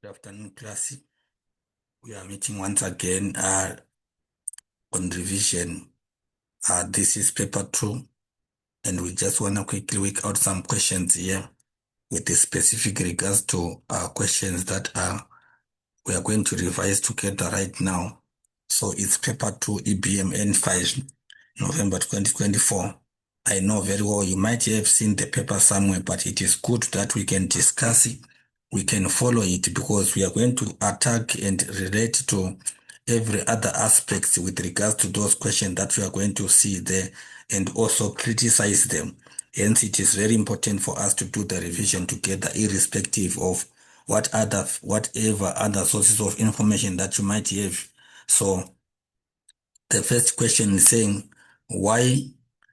Good afternoon, class. We are meeting once again on revision. This is paper 2, and we just want to quickly work out some questions here with the specific regards to questions that we are going to revise together right now. So it's paper 2, EBMN 5, November 2024. I know very well you might have seen the paper somewhere, but it is good that we can discuss it. We can follow it because we are going to attack and relate to every other aspects with regards to those questions that we are going to see there and also criticize them. Hence, it is very important for us to do the revision together, irrespective of whatever other sources of information that you might have. So the first question is saying, why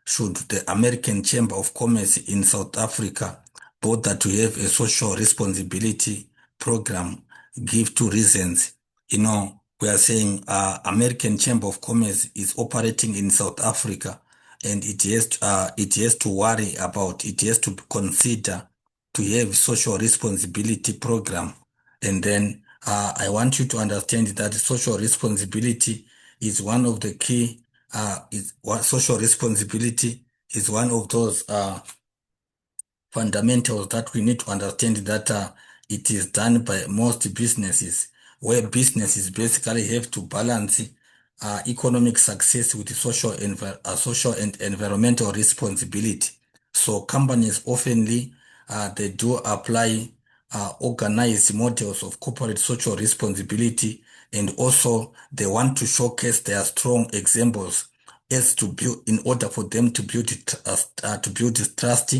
should the American Chamber of Commerce in South Africa bother to have a social responsibility program? Give 2 reasons. We are saying American Chamber of Commerce is operating in South Africa, and it has to worry about, it has to consider to have social responsibility program. And then I want you to understand that social responsibility is one of the key, social responsibility is one of those fundamentals that we need to understand that it is done by most businesses, where businesses basically have to balance economic success with social and environmental responsibility. So companies oftenly they do apply organized models of corporate social responsibility, and also they want to showcase their strong examples as to build in order for them to build trust,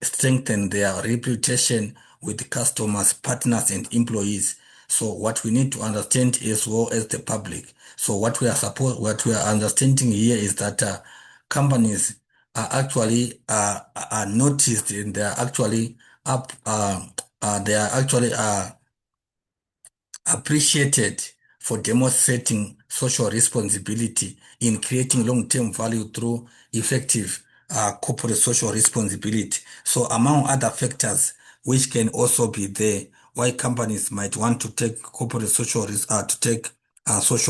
strengthen their reputation with customers, partners, and employees. So what we need to understand as well as the public. So what we are understanding here is that companies are actually are noticed, and they are actually up they are actually appreciated for demonstrating social responsibility in creating long-term value through effective corporate social responsibility. So among other factors which can also be there, why companies might want to take social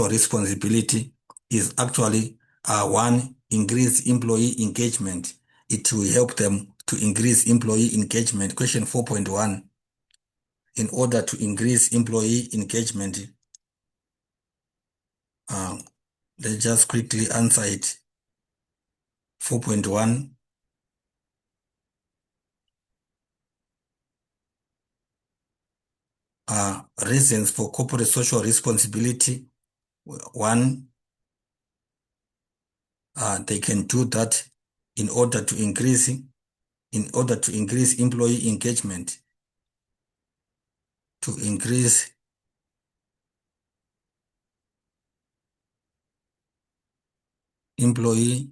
responsibility is actually one, increase employee engagement. It will help them to increase employee engagement. Question 4.1. In order to increase employee engagement, uh, let's just quickly answer it. 4.1. Reasons for corporate social responsibility. One, they can do that in order to increase employee engagement, to increase employee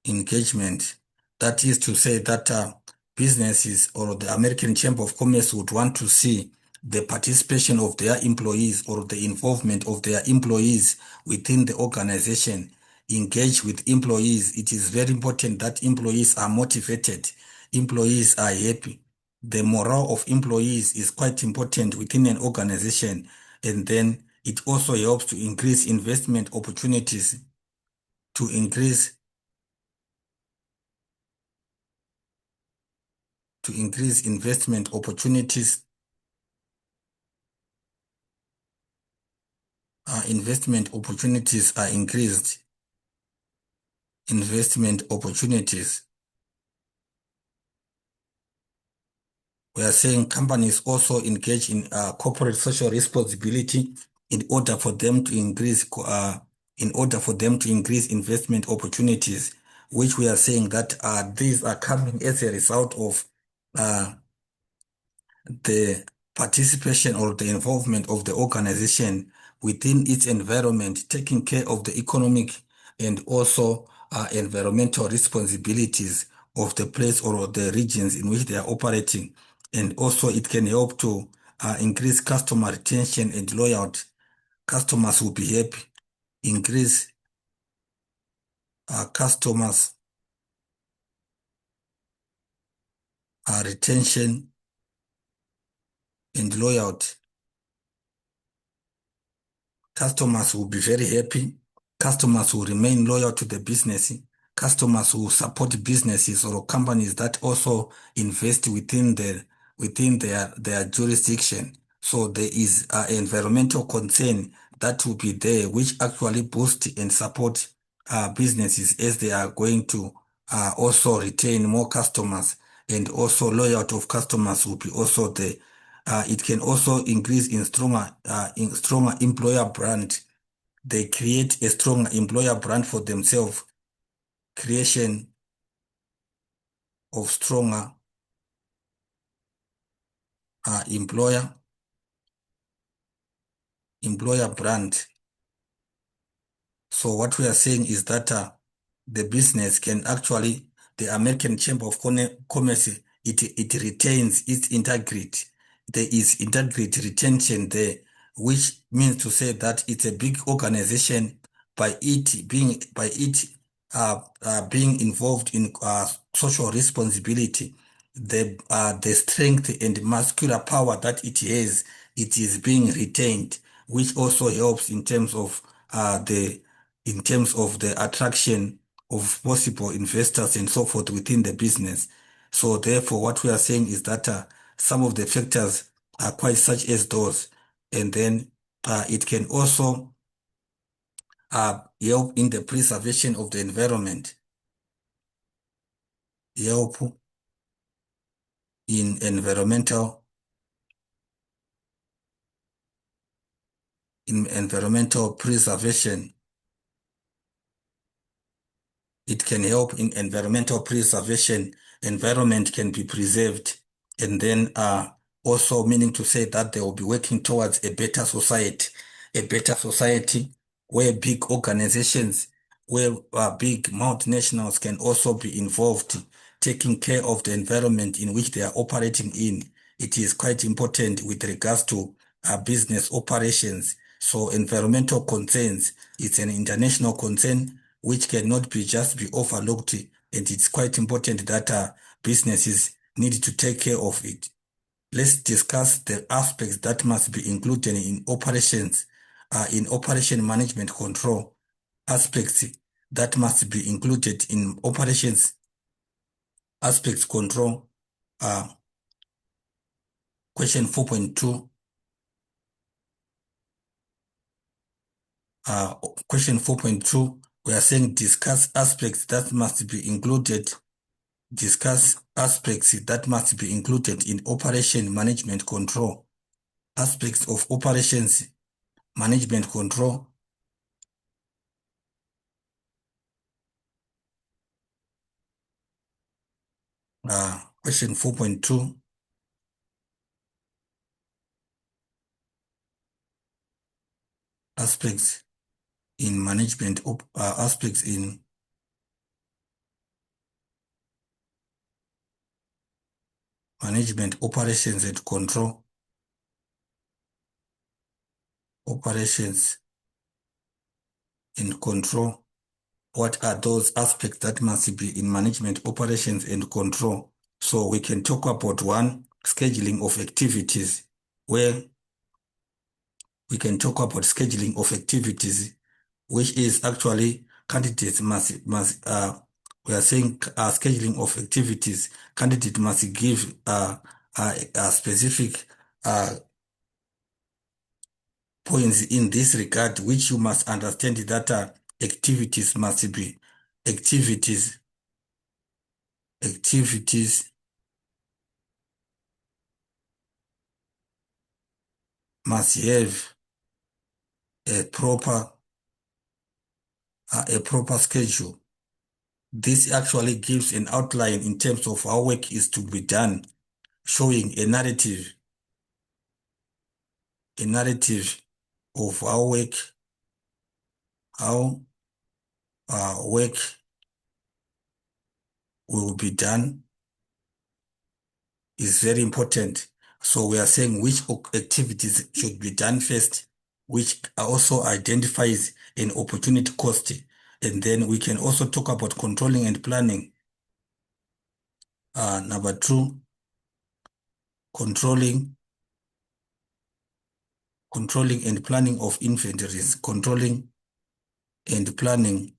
engagement. That is to say that businesses or the American Chamber of Commerce would want to see the participation of their employees or the involvement of their employees within the organization. Engage with employees. It is very important that employees are motivated, employees are happy. The morale of employees is quite important within an organization, and then it also helps to increase investment opportunities, to increase investment opportunities. Investment opportunities are increased. Investment opportunities. We are saying companies also engage in corporate social responsibility in order for them to increase investment opportunities, which we are saying that these are coming as a result of uh, the participation or the involvement of the organization within its environment, taking care of the economic and also environmental responsibilities of the place or the regions in which they are operating. And also it can help to increase customer retention and loyalty. Customers will be happy. Increase customers retention and loyalty. Customers will be very happy. Customers will remain loyal to the business. Customers will support businesses or companies that also invest within their jurisdiction. So there is an environmental concern that will be there, which actually boost and support businesses as they are going to also retain more customers, and also loyalty of customers will be also there. It can also increase in stronger employer brand. They create a stronger employer brand for themselves. Creation of stronger employer brand. So what we are saying is that the business can actually, the American Chamber of Commerce, it retains its integrity. There is integrity retention there, which means to say that it's a big organization. By it being involved in social responsibility, the strength and muscular power that it has, it is being retained, which also helps in terms of the attraction of possible investors and so forth within the business. So therefore, what we are saying is that some of the factors are quite such as those, and then it can also help in the preservation of the environment, help in environmental preservation. It can help in environmental preservation. Environment can be preserved, and then also meaning to say that they will be working towards a better society where big organizations, where big multinationals can also be involved, taking care of the environment in which they are operating in. It is quite important with regards to business operations. So environmental concerns, it's an international concern which cannot be just be overlooked, and it's quite important that businesses need to take care of it. Let's discuss the aspects that must be included in operations, in operation management control, aspects that must be included in operations, aspects control. Question 4.2. Question 4.2, we are saying discuss aspects that must be included. Discuss aspects that must be included in operation management control. Aspects of operations management control. Question 4.2. Aspects in management, aspects in management operations and control. Operations and control. What are those aspects that must be in management operations and control? So we can talk about one, scheduling of activities, where we can talk about scheduling of activities, which is actually candidates we are saying scheduling of activities, candidate must give a specific points in this regard, which you must understand that activities must be activities must have a proper schedule. This actually gives an outline in terms of how work is to be done, showing a narrative of how work will be done is very important. So we are saying which activities should be done first, which also identifies an opportunity cost. And then we can also talk about controlling and planning. Number 2, controlling controlling and planning of inventories, controlling and planning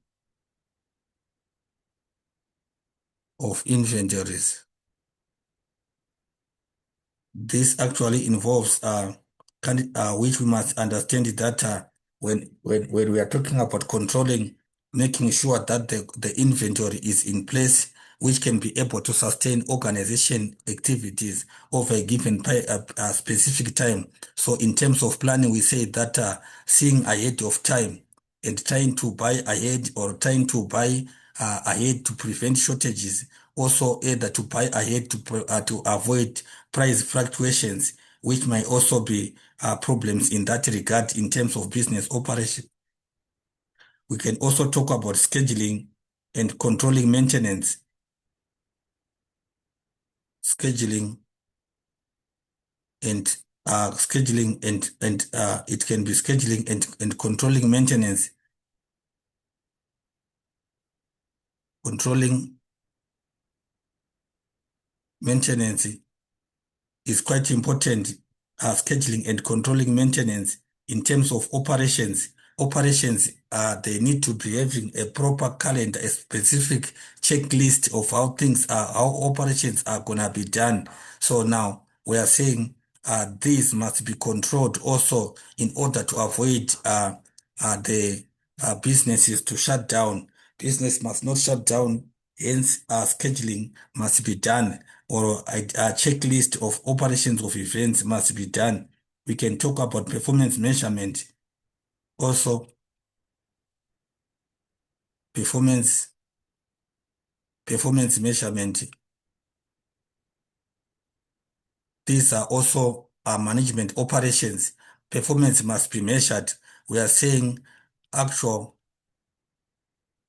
of inventories. This actually involves which we must understand that when we are talking about controlling, making sure that the inventory is in place, which can be able to sustain organization activities over a given a specific time. So in terms of planning, we say that seeing ahead of time and trying to buy ahead or trying to buy ahead to prevent shortages, also either to buy ahead to avoid price fluctuations, which might also be problems in that regard in terms of business operation. We can also talk about scheduling and controlling maintenance. Scheduling and it can be scheduling and controlling maintenance. Controlling maintenance is quite important, scheduling and controlling maintenance in terms of operations. Operations, they need to be having a proper calendar, a specific checklist of how things are, how operations are going to be done. So now we are saying these must be controlled also in order to avoid the businesses to shut down. Business must not shut down, hence scheduling must be done, or a checklist of operations of events must be done. We can talk about performance measurement. Also, performance measurement. These are also management operations. Performance must be measured. We are saying actual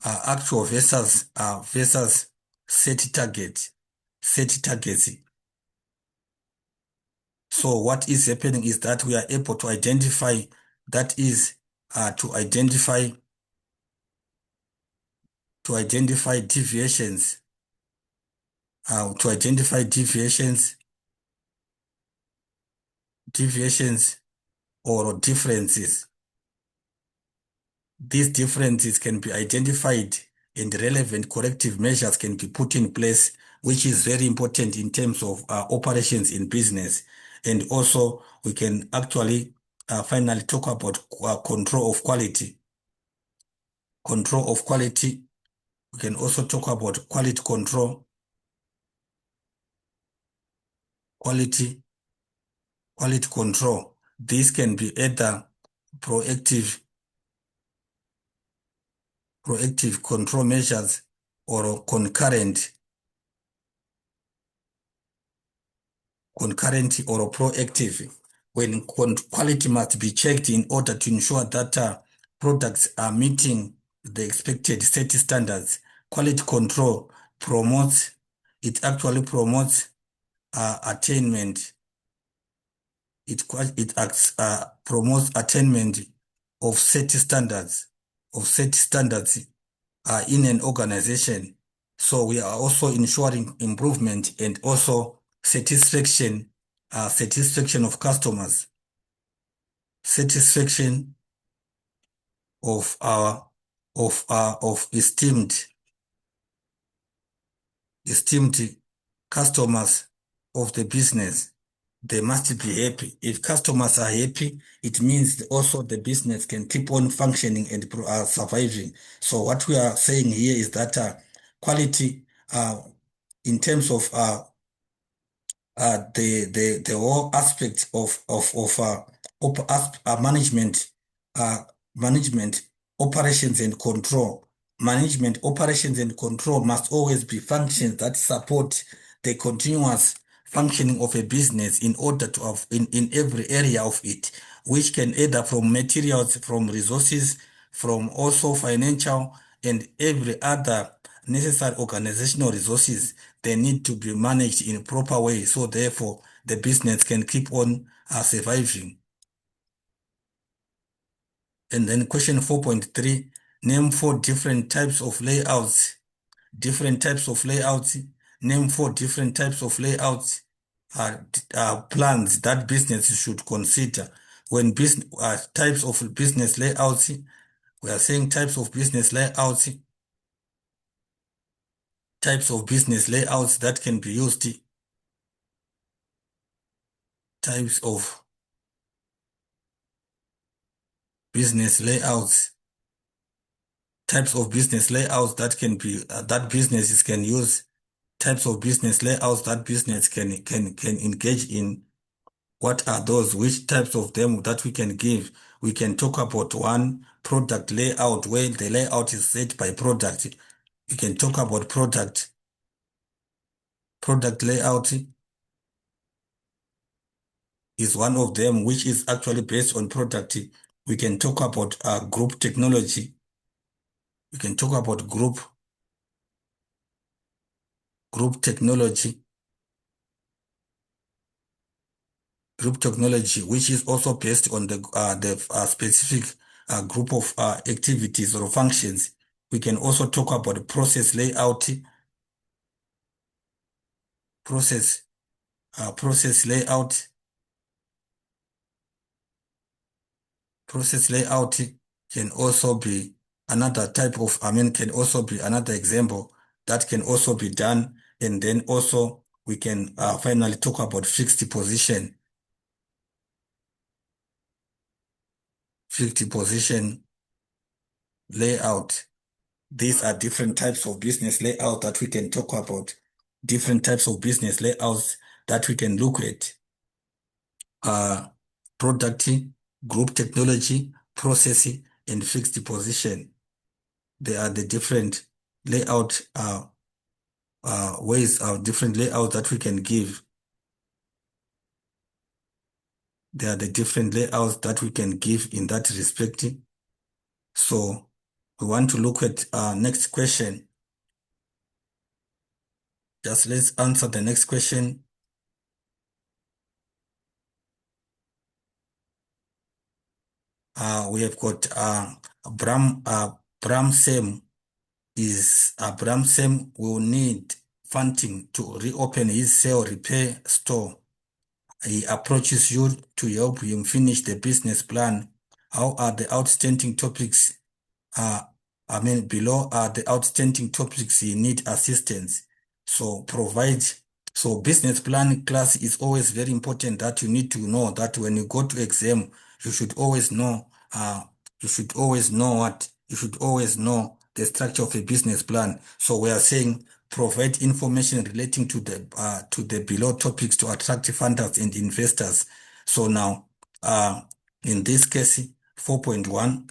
versus set target. Set targets. So what is happening is that we are able to identify, that is to identify deviations, deviations or differences. These differences can be identified and relevant corrective measures can be put in place, which is very important in terms of operations in business. And also, we can actually finally talk about control of quality. Control of quality. We can also talk about quality control. Quality control. This can be either proactive control measures or concurrent or proactive, when quality must be checked in order to ensure that products are meeting the expected set standards. Quality control actually promotes attainment. It promotes attainment of set standards in an organization. So we are also ensuring improvement and also satisfaction of customers, satisfaction of esteemed customers of the business. They must be happy. If customers are happy, it means also the business can keep on functioning and surviving. So what we are saying here is that quality, in terms of the whole aspect of management operations and control. Management operations and control must always be functions that support the continuous functioning of a business in order to have in every area of it, which can either from materials, from resources, from also financial and every other necessary organizational resources. They need to be managed in a proper way, so therefore the business can keep on surviving. And then question 4.3, name 4 different types of layouts. Different types of layouts. Name 4 different types of layouts, plans that businesses should consider. when business types of business layouts, we are saying types of business layouts, that can be used, types of business layouts, that can be that businesses can use, types of business layouts that business can engage in. What are those? Which types of them that we can give? We can talk about one, product layout, where the layout is set by product. We can talk about product layout is one of them, which is actually based on product. We can talk about group technology. We can talk about group technology. Group technology, which is also based on the specific group of activities or functions. We can also talk about process layout, process layout. Process layout can also be another type of, can also be another example that can also be done. And then also we can finally talk about fixed position layout. These are different types of business layout that we can talk about. Different types of business layouts that we can look at. Product, group technology, process, and fixed position. They are the different layout ways, different layouts that we can give. They are the different layouts that we can give in that respect. So we want to look at next question. Just let's answer the next question. We have got Bram Sem will need funding to reopen his cell repair store. He approaches you to help him finish the business plan. How are the outstanding topics? Below are the outstanding topics he need assistance. So business plan class is always very important, that you need to know that when you go to exam, you should always know, the structure of a business plan. So we are saying provide information relating to the below topics to attract funders and investors. So now, in this case, 4.1,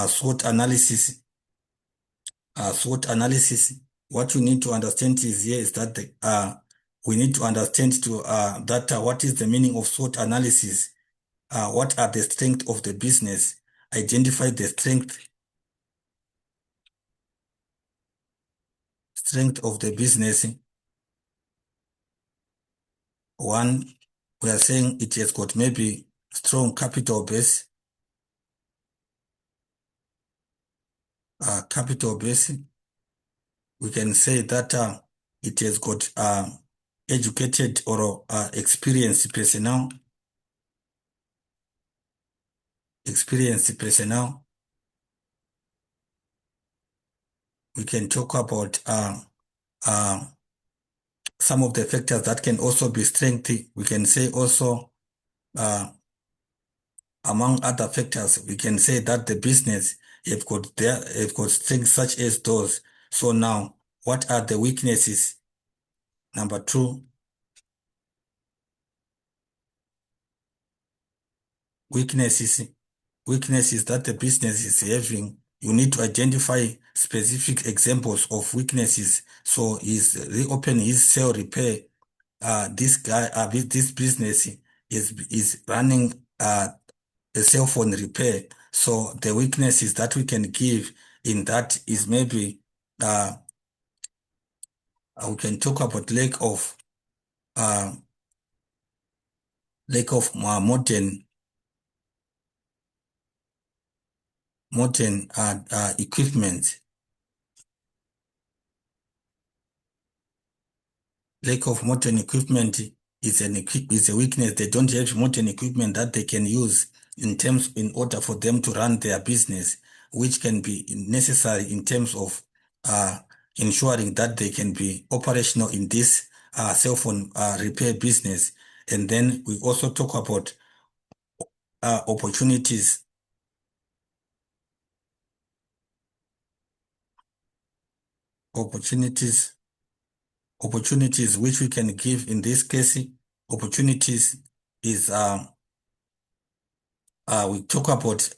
SWOT analysis. SWOT analysis. What you need to understand is here is that we need to understand what is the meaning of SWOT analysis. What are the strengths of the business? Identify the strength of the business. One, we are saying it has got maybe strong capital base. We can say that it has got educated or experienced personnel. We can talk about some of the factors that can also be strength. We can say also, among other factors, we can say that the business have got strengths such as those. So now, what are the weaknesses? Number two, weaknesses that the business is having. You need to identify specific examples of weaknesses. So reopen his cell repair. This business is running a cell phone repair. So the weaknesses that we can give in that is maybe we can talk about lack of modern equipment. Lack of modern equipment is a weakness. They don't have modern equipment that they can use in order for them to run their business, which can be necessary in terms of uh, ensuring that they can be operational in this cell phone repair business. And then we also talk about opportunities opportunities opportunities which we can give in this case. Opportunities is we talk about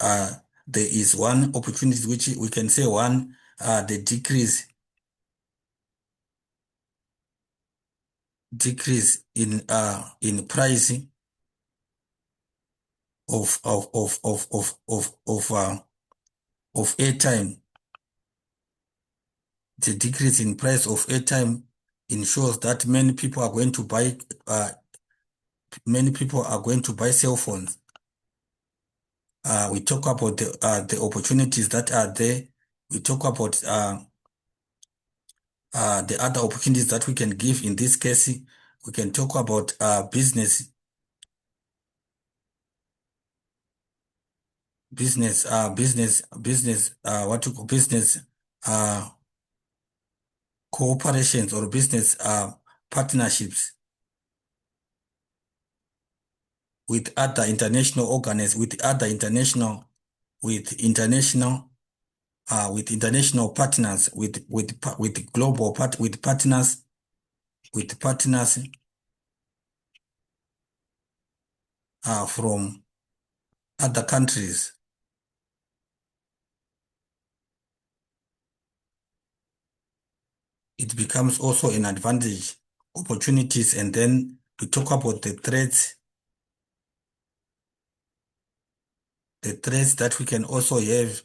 there is one opportunity which we can say one the decrease in price of airtime. The decrease in price of airtime ensures that many people are going to buy cell phones. We talk about the opportunities that are there. We talk about the other opportunities that we can give in this case. We can talk about what to call business uh, cooperations or business partnerships with other international organs, with international partners, with global with partners, with partners from other countries. It becomes also an advantage, opportunities, and then to talk about the threats that we can also have.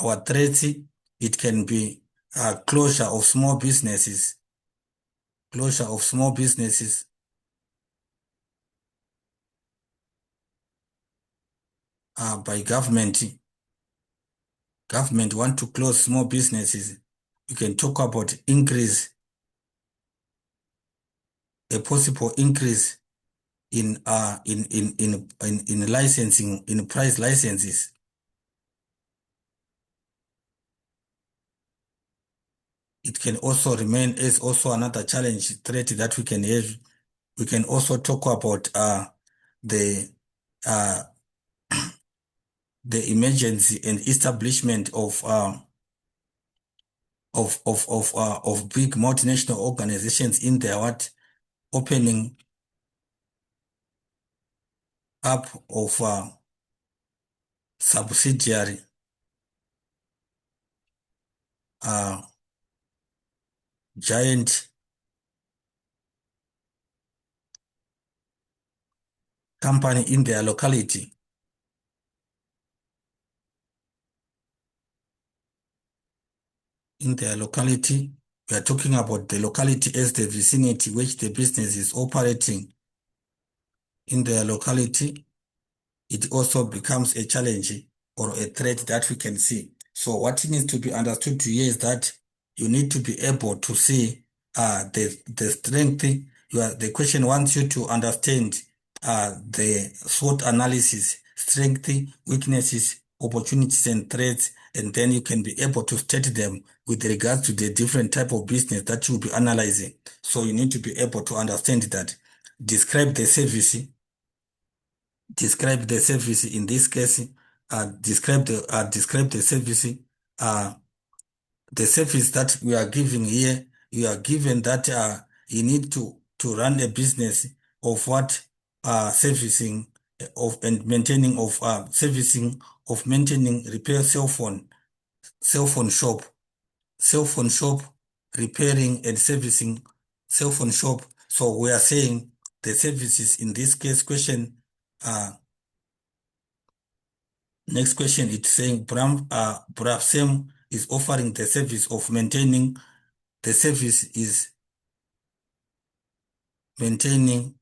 Our threats, it can be closure of small businesses by government. Government want to close small businesses. You can talk about a possible increase in licensing, in price licenses. It can also remain as also another challenge threat that we can have. We can also talk about the uh, the emergency and establishment of big multinational organizations in their opening up of subsidiary uh, giant company in their locality. In their locality, we are talking about the locality as the vicinity which the business is operating. In their locality, it also becomes a challenge or a threat that we can see. So what needs to be understood here is that you need to be able to see the strength. The question wants you to understand the SWOT analysis, strength, weaknesses, opportunities, and threats, and then you can be able to state them with regards to the different type of business that you'll be analyzing. So you need to be able to understand that. Describe the service. Describe the service in this case. Describe the service. Uh, the service that we are giving here. You are given that you need to run a business of what servicing of and maintaining of servicing of maintaining repair cell phone shop, cell phone shop, repairing and servicing cell phone shop. So we are saying the services in this case question. Next question, it's saying Brafsem is offering the service of maintaining. The service is maintaining.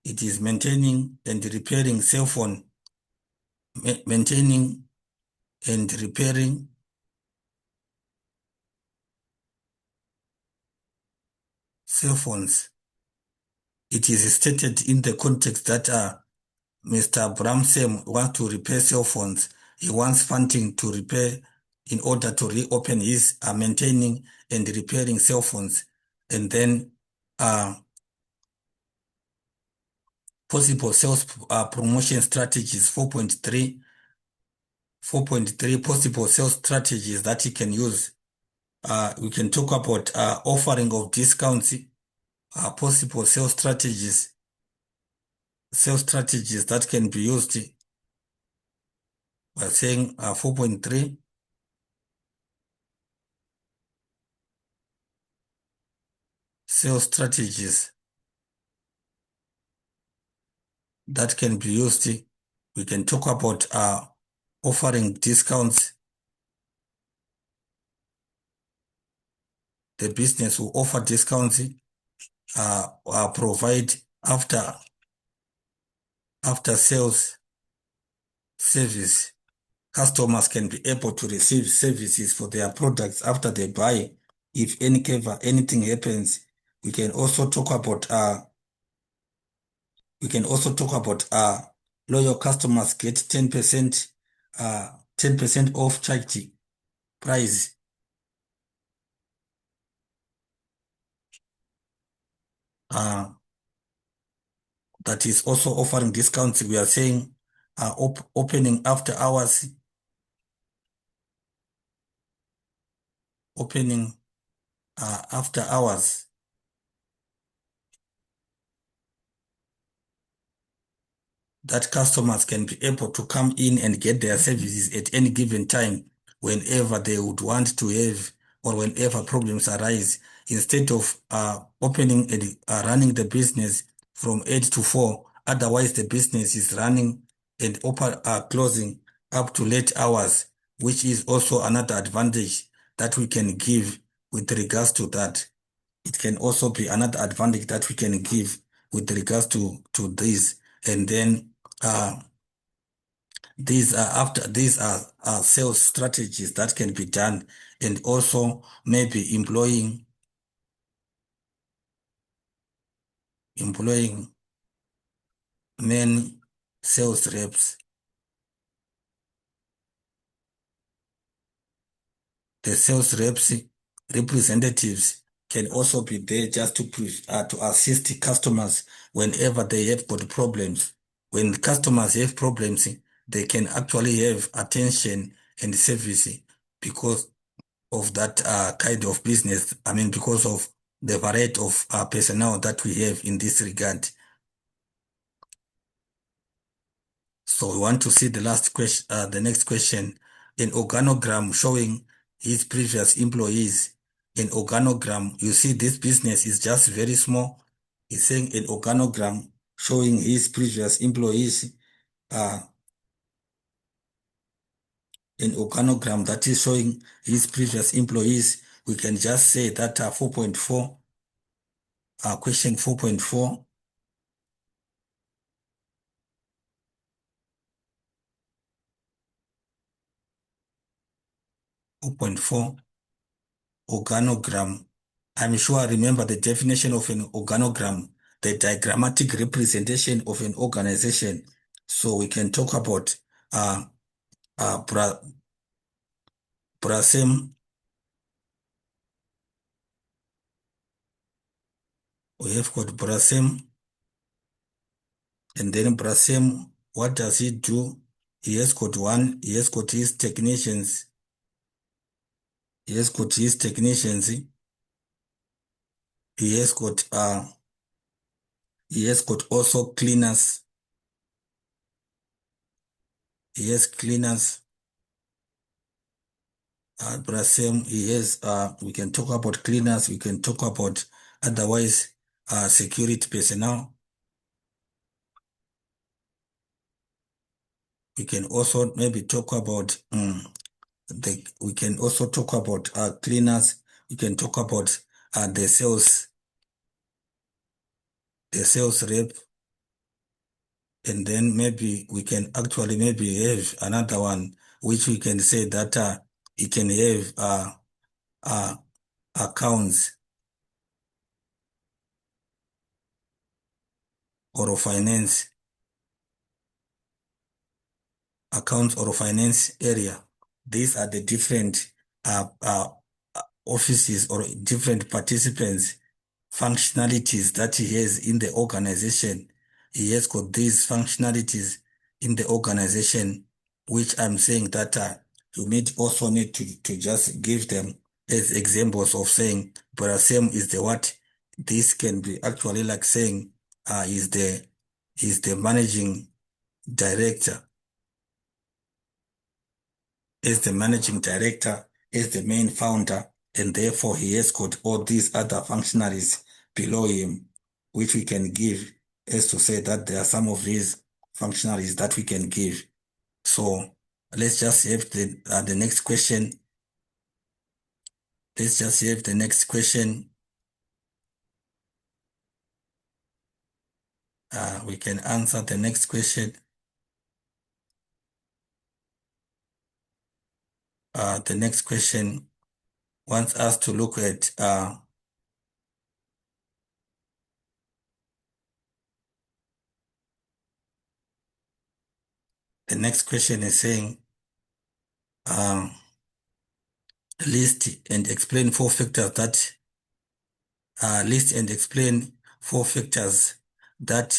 It is maintaining and repairing cell phone. Maintaining and repairing cell phones. it is stated in the context that Mr. Bramsem wants to repair cell phones. He wants funding to repair in order to reopen his maintaining and repairing cell phones. And then possible sales promotion strategies, 4.3 possible sales strategies that he can use. We can talk about offering of discounts, possible sales strategies that can be used. We're saying 4.3 sales strategies that can be used. We can talk about offering discounts. The business will offer discounts, provide after sales service. Customers can be able to receive services for their products after they buy. If anything happens, we can also talk about loyal customers get 10% off charged price. That is also offering discounts. We are saying opening after hours, opening after hours. That customers can be able to come in and get their services at any given time whenever they would want to have or whenever problems arise, instead of opening and running the business from 8 to 4. Otherwise, the business is running and closing up to late hours, which is also another advantage that we can give with regards to that. It can also be another advantage that we can give with regards to this. And then these are sales strategies that can be done, and also maybe employing many sales reps. The sales reps representatives can also be there just to assist customers whenever they have got problems. When customers have problems, they can actually have attention and service because of that kind of business. I mean, because of the variety of personnel that we have in this regard. So we want to see the last question, the next question. An organogram showing his previous employees. An organogram, you see this business is just very small. He's saying an organogram showing his previous employees. An organogram that is showing his previous employees. We can just say that 4.4, question 4.4. Organogram. I'm sure I remember the definition of an organogram, the diagrammatic representation of an organization. So we can talk about Brasem. We have got Brasem, and then Brasem, what does he do? He has got his technicians. He has got his technicians. He has got also cleaners. He has cleaners. Brasem, he has, we can talk about cleaners, we can talk about otherwise security personnel. We can also maybe talk about we can also talk about cleaners. We can talk about the sales rep, and then maybe we can actually maybe have another one which we can say that it can have accounts. or finance, accounts or finance area. These are the different offices or different participants, functionalities that he has in the organization. He has got these functionalities in the organization, which I'm saying that you also need to just give them as examples of saying, but same is the what. This can be actually like saying is the managing director, is the managing director, is the main founder, and therefore he has got all these other functionaries below him, which we can give as to say that there are some of these functionaries that we can give. So let's just have the next question. Let's just have the next question. We can answer the next question. The next question wants us to look at the next question is saying list and explain four factors that list and explain four factors that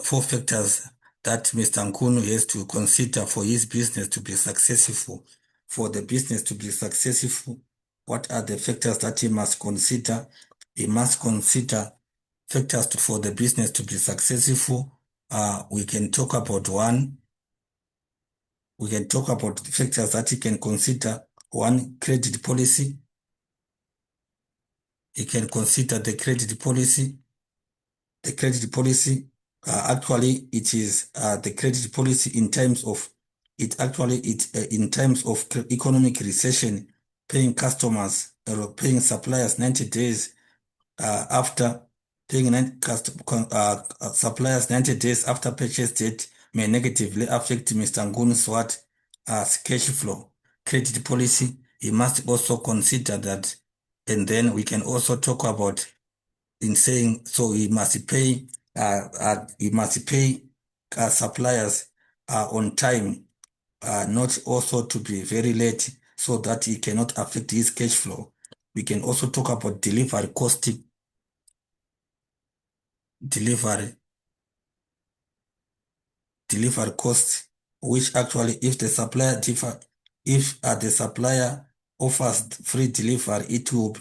four factors that Mr. Nkunu has to consider for his business to be successful. For the business to be successful, what are the factors that he must consider? He must consider factors for the business to be successful. We can talk about one. We can talk about the factors that he can consider. One, credit policy. He can consider the credit policy. The credit policy, actually, it is the credit policy in terms of in times of economic recession, paying customers or paying suppliers 90 days after paying suppliers 90 days after purchase date may negatively affect Mr. Ngunu's what cash flow. Credit policy, he must also consider that, and then we can also talk about in saying so he must pay suppliers on time, not also to be very late so that he cannot affect his cash flow. We can also talk about delivery cost, delivery cost, which actually if the supplier offers free delivery, it will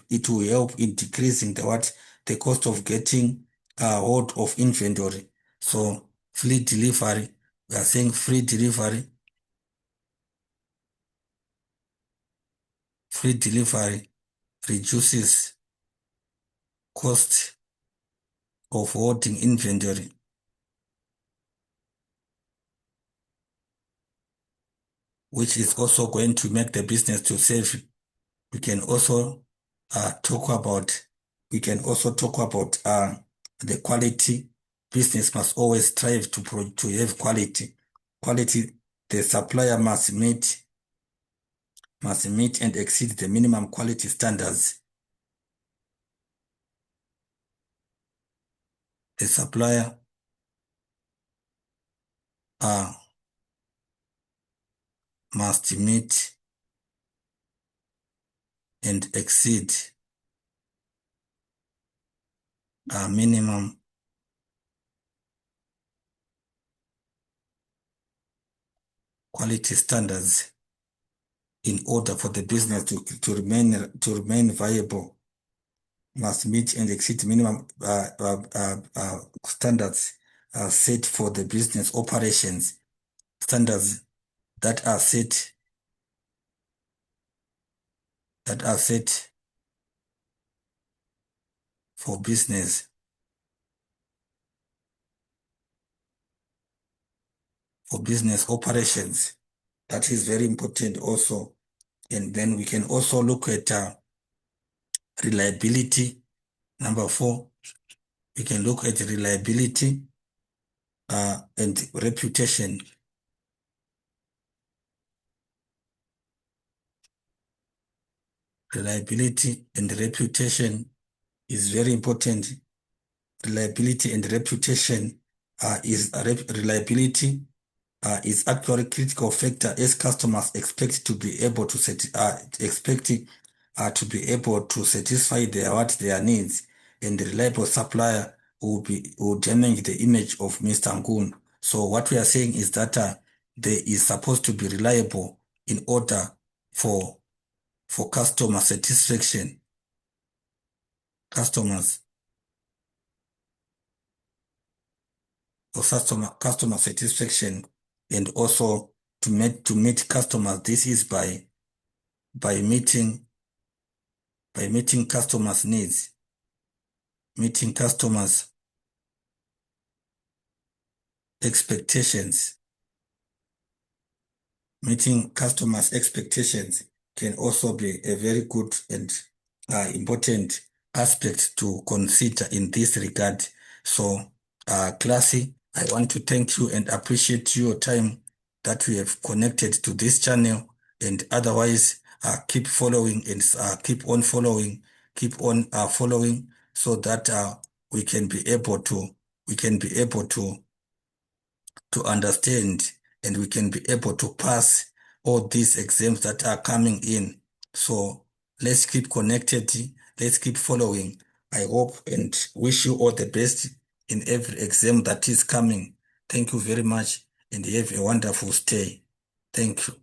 help in decreasing the cost of getting hold of inventory. So free delivery, we are saying free delivery reduces cost of holding inventory, which is also going to make the business to save. We can also talk about the quality. Business must always strive to have quality. The supplier must meet and exceed the minimum quality standards. The supplier must meet and exceed minimum quality standards in order for the business to remain viable. Must meet and exceed minimum standards set for the business operations. Standards that are set for business operations. That is very important also. And then we can also look at reliability. Number 4, we can look at reliability and reputation. Reliability and reputation is very important. Reliability and reputation reliability is actually a critical factor as customers expect to be able to to be able to satisfy their needs, and the reliable supplier will damage the image of Mr. Ngun. So what we are saying is that there is supposed to be reliable in order for customer satisfaction, customers for customer satisfaction, and also to meet customers. This is by meeting customers' needs, meeting customers' expectations. Meeting customers' expectations can also be a very good and important aspect to consider in this regard. So, Classy, I want to thank you and appreciate your time that we have connected to this channel. And otherwise, keep following and keep on following, so that we can be able to we can be able to understand, and we can be able to pass all these exams that are coming in. So let's keep connected, let's keep following. I hope and wish you all the best in every exam that is coming. Thank you very much and have a wonderful stay. Thank you.